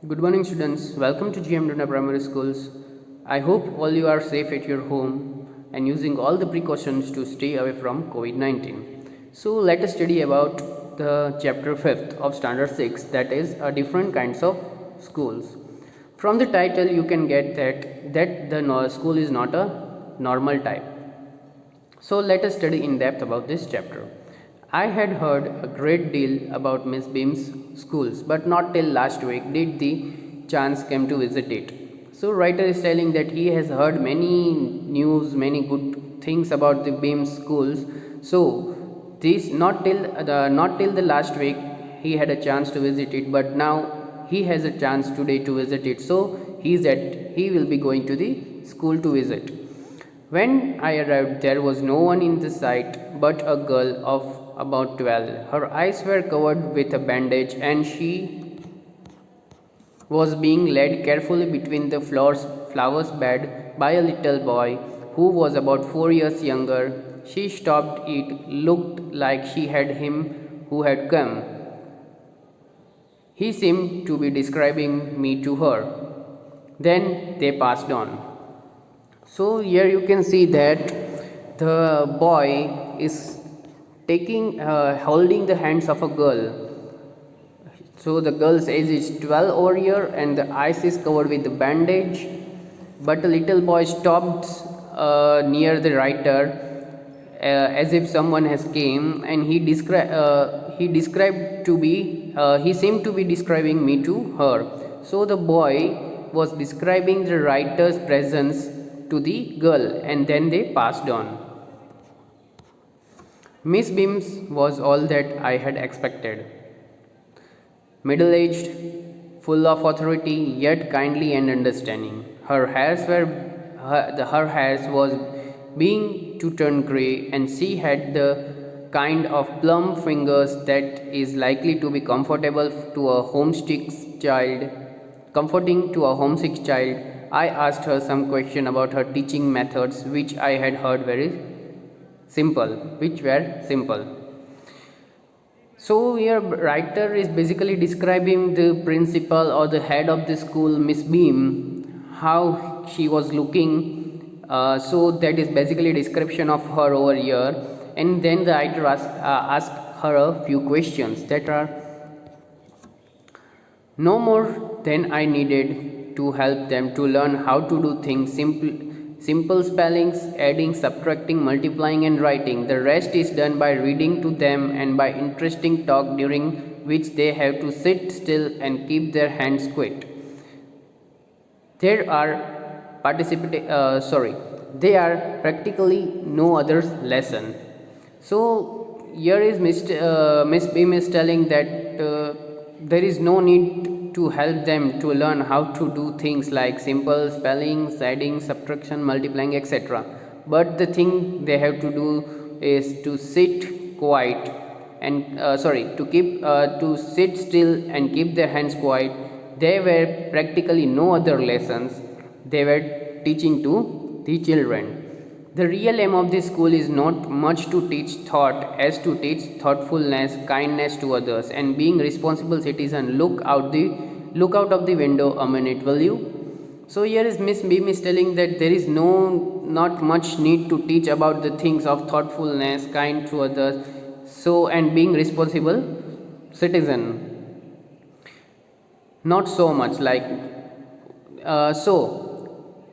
Good morning, students. Welcome to GM Dunda Primary Schools. I hope all you are safe at your home and using all the precautions to stay away from COVID 19. So, let us study about the chapter 5th of Standard 6, that is, different kinds of schools. From the title, you can get that the school is not a normal type. So let us study in depth about this chapter. I had heard a great deal about Miss Beam's schools, but not till last week did the chance come to visit it. So writer is telling that he has heard many news, many good things about the Beam's schools. So this not till the last week he had a chance to visit it, but now he has a chance today to visit it. So he will be going to the school to visit. When I arrived, there was no one in the sight but a girl of about 12. Her eyes were covered with a bandage, and she was being led carefully between the flowers bed by a little boy who was about 4 years younger. She stopped it, looked like she had him who had come. He seemed to be describing me to her. Then they passed on. So here you can see that the boy is holding the hands of a girl. So the girl's age is 12 over here and the eyes is covered with the bandage. But the little boy stopped near the writer as if someone has came, and he seemed to be describing me to her. So the boy was describing the writer's presence to the girl, and then they passed on. Miss Beams was all that I had expected. Middle aged, full of authority, yet kindly and understanding. Her hairs was being to turn grey, and she had the kind of plump fingers that is likely to be comforting to a homesick child. I asked her some question about her teaching methods, which were simple. So here writer is basically describing the principal or the head of the school, Miss Beam, how she was looking. So that is basically a description of her over here, and then the writer asked her a few questions that are no more than I needed to help them to learn how to do things simple spellings, adding, subtracting, multiplying and writing. The rest is done by reading to them and by interesting talk, during which they have to sit still and keep their hands quiet. There are practically no other lesson. So here is Miss Beam is telling that there is no need to help them to learn how to do things like simple spellings, adding, subtraction, multiplying, etc. But the thing they have to do is to sit quiet and to sit still and keep their hands quiet. There were practically no other lessons they were teaching to the children. The real aim of this school is not much to teach thought as to teach thoughtfulness, kindness to others, and being responsible citizen. Look out of the window a minute, will you? So here is Miss Beam is telling that there is not much need to teach about the things of thoughtfulness, kind to others, and being responsible citizen. Not so much like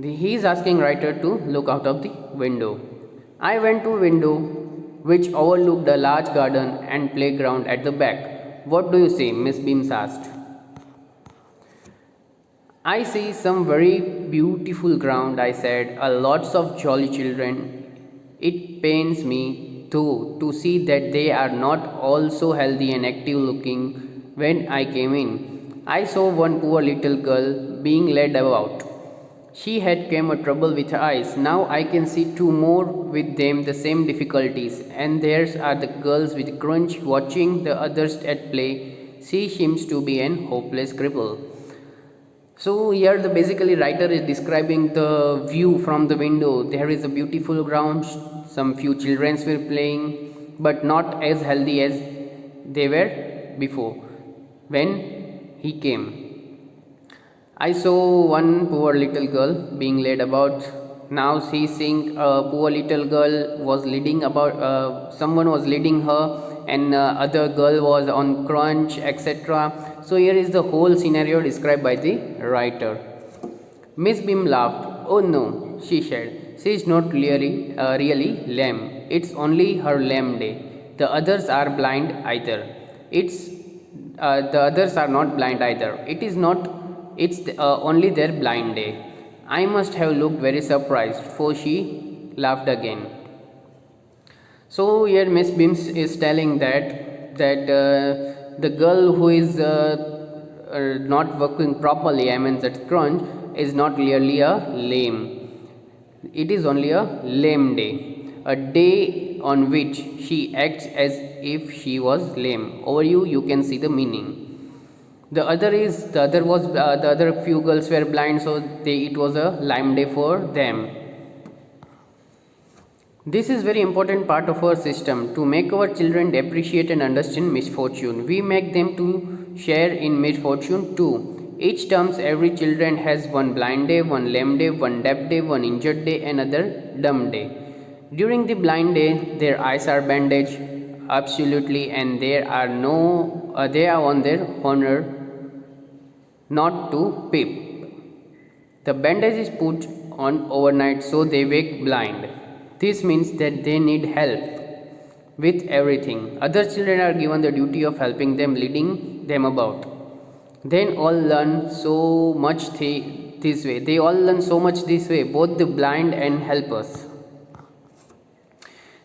he is asking writer to look out of the window. I went to a window which overlooked a large garden and playground at the back. What do you see? Miss Beams asked. I see some very beautiful ground, I said, lots of jolly children. It pains me though to see that they are not all so healthy and active looking. When I came in, I saw one poor little girl being led about. She had came a trouble with her eyes. Now I can see two more with them the same difficulties, and there are the girls with crunch watching the others at play. She seems to be an hopeless cripple. So here the basically writer is describing the view from the window. There is a beautiful ground, some few children were playing, but not as healthy as they were before when he came. I saw one poor little girl being led about. Now she seeing a poor little girl was leading about. Someone was leading her, and other girl was on crunch, etc. So here is the whole scenario described by the writer. Miss Beam laughed. Oh no, she said. She is not really lame. It's only her lame day. The others are blind either. The others are not blind either. It is not. It's only their blind day. I must have looked very surprised, for she laughed again. So here Miss Bims is telling that the girl who is not working properly, I mean that crunch, is not really a lame. It is only a lame day, a day on which she acts as if she was lame. Over you can see the meaning. The other few girls were blind, so it was a lame day for them. This is very important part of our system to make our children appreciate and understand misfortune. We make them to share in misfortune too. Each terms every children has one blind day, one lame day, one deaf day, one injured day, another dumb day. During the blind day, their eyes are bandaged absolutely, and they are on their honor not to peep. The bandage is put on overnight so they wake blind. This means that they need help with everything. Other children are given the duty of helping them, leading them about. Then all learn so much this way. They all learn so much this way, both the blind and helpers.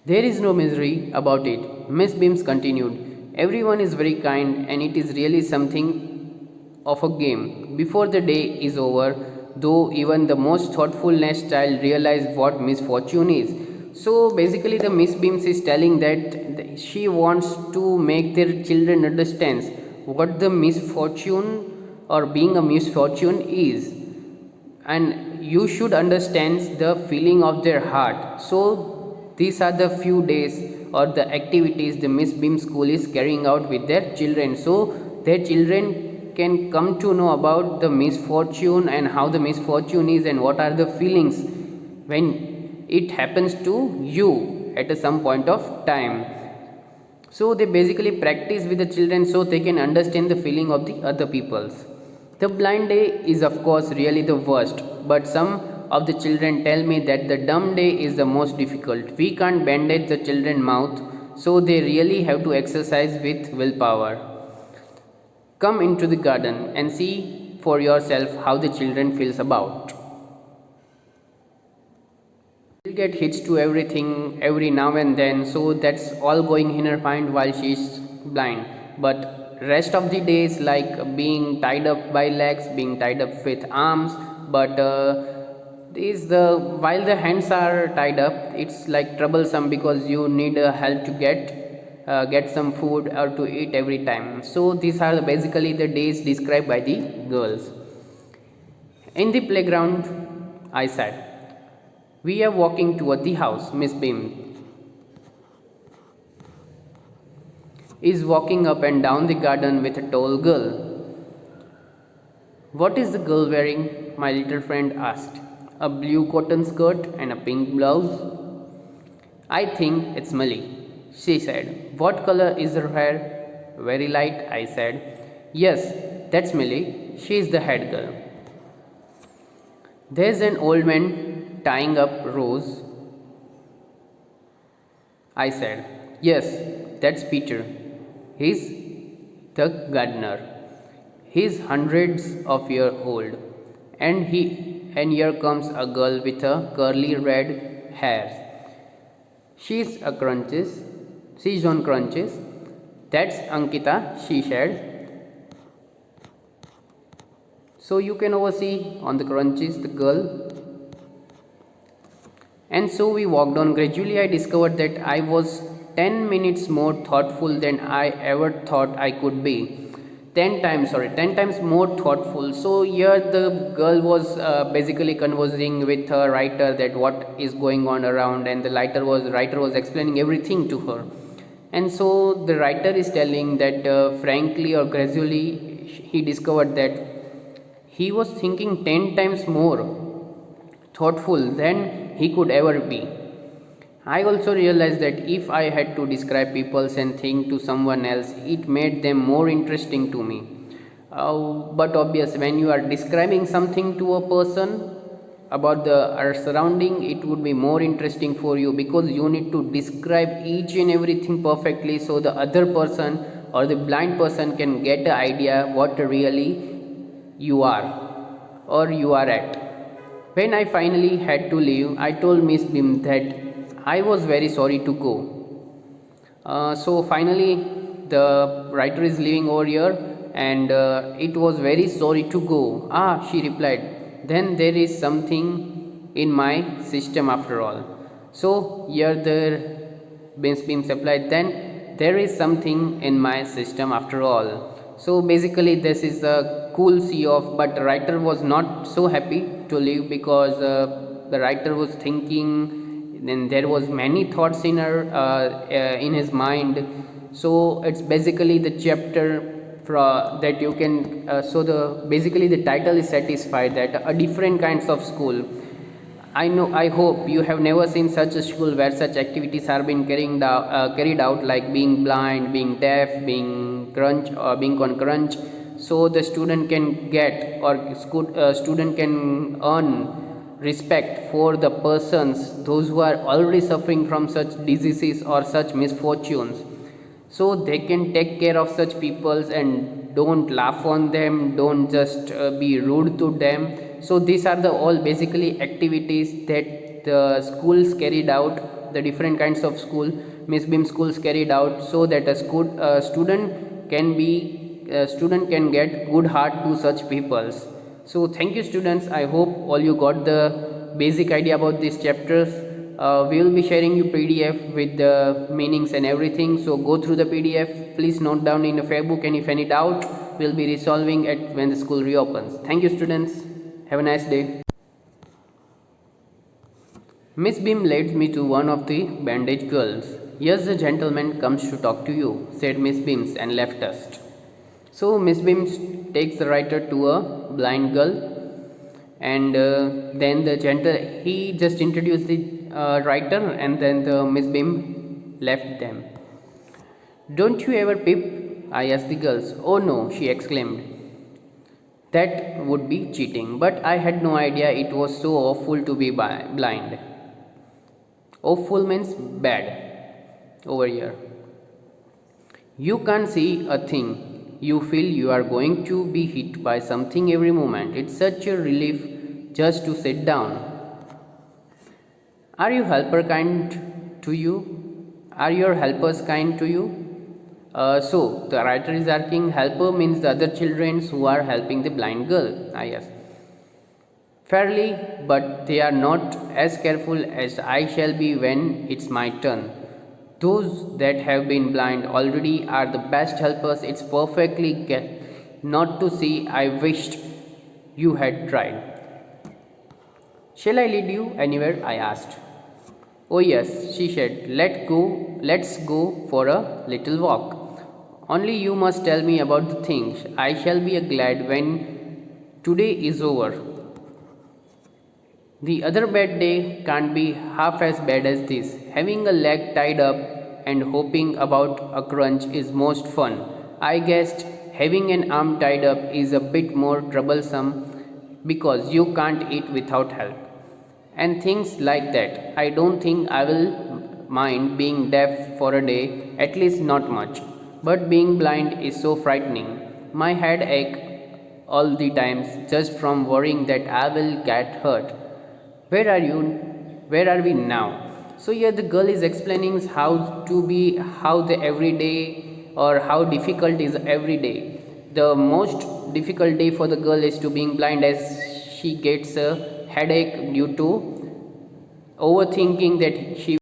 There is no misery about it. Miss Beams continued. Everyone is very kind, and it is really something of a game. Before the day is over, though even the most thoughtfulness child realize what misfortune is. So basically the Miss Beams is telling that she wants to make their children understand what the misfortune or being a misfortune is, and you should understand the feeling of their heart. So these are the few days or the activities the Miss Beam school is carrying out with their children, so their children can come to know about the misfortune and how the misfortune is and what are the feelings when it happens to you at some point of time. So they basically practice with the children so they can understand the feeling of the other peoples. The blind day is of course really the worst, but some of the children tell me that the dumb day is the most difficult. We can't bandage the children's mouth, so they really have to exercise with willpower. Come into the garden and see for yourself how the children feels about. She'll get hits to everything every now and then, so that's all going in her mind while she's blind. But rest of the days like being tied up by legs, being tied up with arms, but while the hands are tied up, it's like troublesome because you need help to get some food or to eat every time. So these are basically the days described by the girls. In the playground, I said, we are walking toward the house. Miss Beam is walking up and down the garden with a tall girl. What is the girl wearing? My little friend asked. A blue cotton skirt and a pink blouse. I think it's Millie, she said. What color is her hair? Very light, I said. Yes, that's Millie. She is the head girl. There's an old man tying up Rose, I said. Yes, that's Peter. He's the gardener. He's hundreds of years old, and here comes a girl with a curly red hair. She's on crunches. That's Ankita, she said. So you can oversee on the crunches the girl. And so we walked on. Gradually I discovered that I was 10 minutes more thoughtful than I ever thought I could be. 10 times more thoughtful. So here the girl was basically conversing with her writer that what is going on around, and the writer was explaining everything to her. And so the writer is telling that frankly or gradually he discovered that He was thinking 10 times more thoughtful than he could ever be. I also realized that if I had to describe people and things to someone else, it made them more interesting to me. But obvious, when you are describing something to a person about the our surrounding, it would be more interesting for you because you need to describe each and everything perfectly so the other person or the blind person can get an idea what really you are or you are at. When I finally had to leave, I told Miss Bim that I was very sorry to go. So finally, the writer is leaving over here, and it was very sorry to go. Ah, she replied. Then there is something in my system after all. So here the Miss Bim replied. Then there is something in my system after all. So basically, this is a cool see off, but the writer was not so happy to leave because the writer was thinking. Then there was many thoughts in her in his mind. So it's basically the chapter that you can. So the basically the title is satisfied that a different kinds of school. I hope you have never seen such a school where such activities are being carried out, like being blind, being deaf, being crunch, or being on crunch. So the student can get or student can earn respect for the persons, those who are already suffering from such diseases or such misfortunes. So they can take care of such peoples and don't laugh on them, don't just be rude to them. So these are the all basically activities that the schools carried out, the different kinds of school, Miss Bim schools carried out, so that student can get good heart to such peoples. So thank you students, I hope all you got the basic idea about these chapters. We will be sharing you PDF with the meanings and everything, so go through the PDF. Please note down in the Facebook, and if any doubt, we'll be resolving it when the school reopens. Thank you students, have a nice day. Miss Bim led me to one of the bandaged girls. Yes, the gentleman comes to talk to you, said Miss Bims, and left us. So Miss Bims takes the writer to a blind girl, and then he just introduced the writer, and then the Miss Bim left them. Don't you ever peep? I asked the girls. Oh no, she exclaimed. That would be cheating, but I had no idea it was so awful to be blind. Awful means bad over here. You can't see a thing. You feel you are going to be hit by something every moment. It's such a relief just to sit down. Are your helper kind to you? Are your helpers kind to you? So the writer is asking, helper means the other children who are helping the blind girl. Yes. Fairly, but they are not as careful as I shall be when it's my turn. Those that have been blind already are the best helpers. It's perfectly not to see. I wished you had tried. Shall I lead you anywhere? I asked. Oh yes, she said. Let's go for a little walk. Only you must tell me about the things. I shall be glad when today is over. The other bad day can't be half as bad as this. Having a leg tied up and hoping about a crunch is most fun. I guessed having an arm tied up is a bit more troublesome because you can't eat without help. And things like that. I don't think I will mind being deaf for a day, at least not much. But being blind is so frightening. My head aches all the times just from worrying that I will get hurt. Where are you? Where are we now? So here the girl is explaining how the everyday or how difficult is every day. The most difficult day for the girl is to being blind, as she gets a headache due to overthinking that she